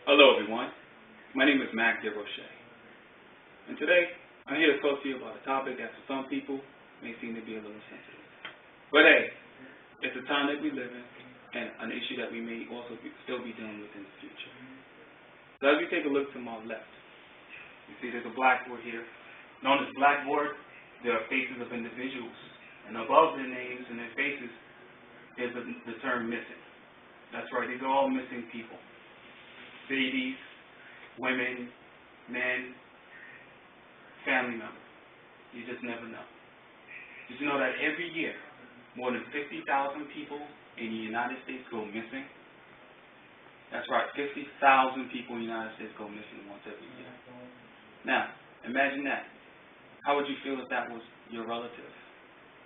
Hello everyone, my name is Mac DeRoche, and today I'm here to talk to you about a topic that for some people may seem to be a little sensitive. But hey, it's the time that we live in and an issue that we may also still be dealing with in the future. So as we take a look to my left, you see there's a blackboard here. And on this blackboard, there are faces of individuals, and above their names and their faces is the term missing. That's right, these are all missing people. Babies, women, men, family members. You just never know. Did you know that every year, more than 50,000 people in the United States go missing? That's right, 50,000 people in the United States go missing once every year. Now, imagine that. How would you feel if that was your relative,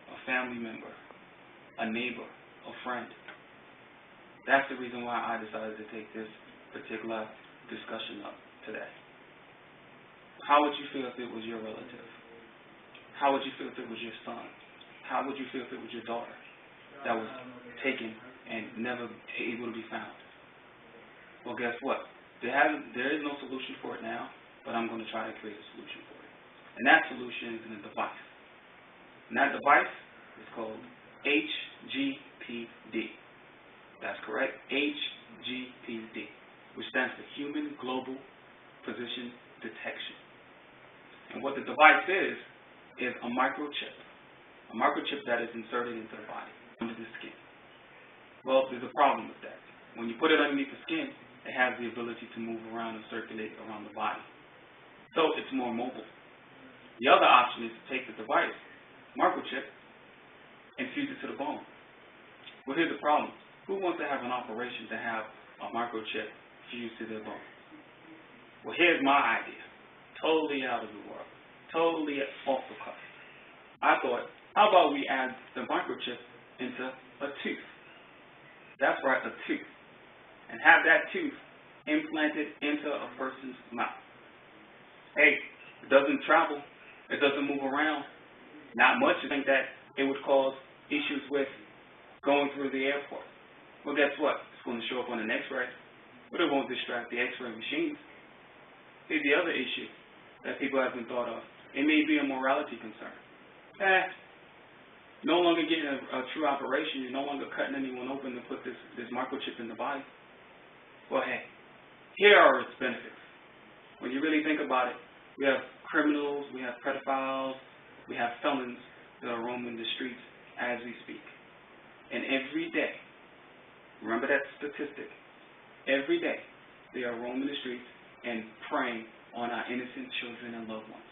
a family member, a neighbor, a friend? That's the reason why I decided to take this particular discussion up today. How would you feel if it was your relative? How would you feel if it was your son? How would you feel if it was your daughter that was taken and never able to be found? Well, guess what? There is no solution for it now, but I'm going to try to create a solution for it. And that solution is in a device. And that device is called HGPD. That's correct, HGPD, which stands for Human Global Position Detection. And what the device is a microchip that is inserted into the body, under the skin. Well, there's a problem with that. When you put it underneath the skin, it has the ability to move around and circulate around the body. So it's more mobile. The other option is to take the device, microchip, and fuse it to the bone. Well, here's the problem. Who wants to have an operation to have a microchip fused to their bone? Well, here's my idea. Totally out of the world. Totally off the cuff. I thought, how about we add the microchip into a tooth? That's right, a tooth. And have that tooth implanted into a person's mouth. Hey, it doesn't travel. It doesn't move around. Not much to think that it would cause issues with going through the airport. Well, guess what? It's going to show up on an X-ray, but it won't distract the X-ray machines. Here's the other issue that people haven't thought of. It may be a morality concern. No longer getting a true operation. You're no longer cutting anyone open to put this microchip in the body. Well, hey, here are its benefits. When you really think about it, we have criminals, we have pedophiles, we have felons that are roaming the streets as we speak. And every day, remember that statistic, every day they are roaming the streets and preying on our innocent children and loved ones.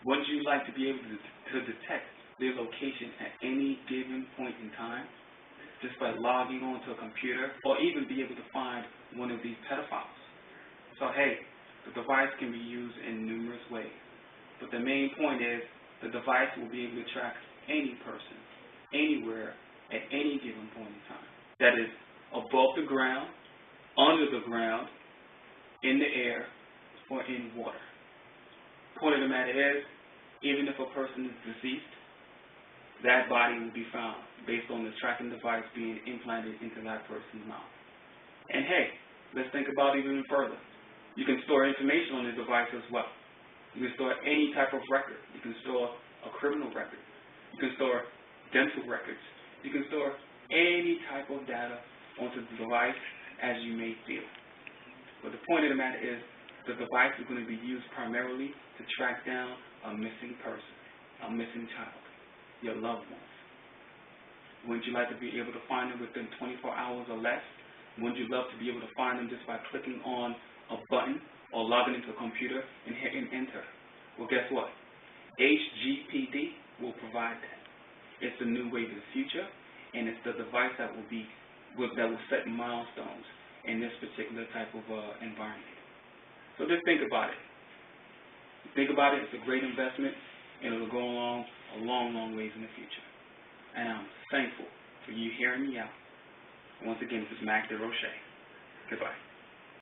Wouldn't you like to be able to detect their location at any given point in time just by logging onto a computer, or even be able to find one of these pedophiles? So hey, the device can be used in numerous ways, but the main point is the device will be able to track any person, anywhere, at any given point in time. That is above the ground, under the ground, in the air, or in water. Point of the matter is, even if a person is deceased, that body will be found based on the tracking device being implanted into that person's mouth. And hey, let's think about it even further. You can store information on the device as well. You can store any type of record. You can store a criminal record. You can store dental records. You can store any type of data onto the device as you may feel. But the point of the matter is, the device is going to be used primarily to track down a missing person, a missing child, your loved ones. Wouldn't you like to be able to find them within 24 hours or less? Wouldn't you love to be able to find them just by clicking on a button or logging into a computer and hitting enter? Well, guess what? HGPD will provide that. It's a new way to the future, and it's the device that will set milestones in this particular type of environment. So just think about it. Think about it. It's a great investment, and it'll go along a long, long ways in the future. And I'm thankful for you hearing me out. Once again, this is Mac DeRoche. Goodbye.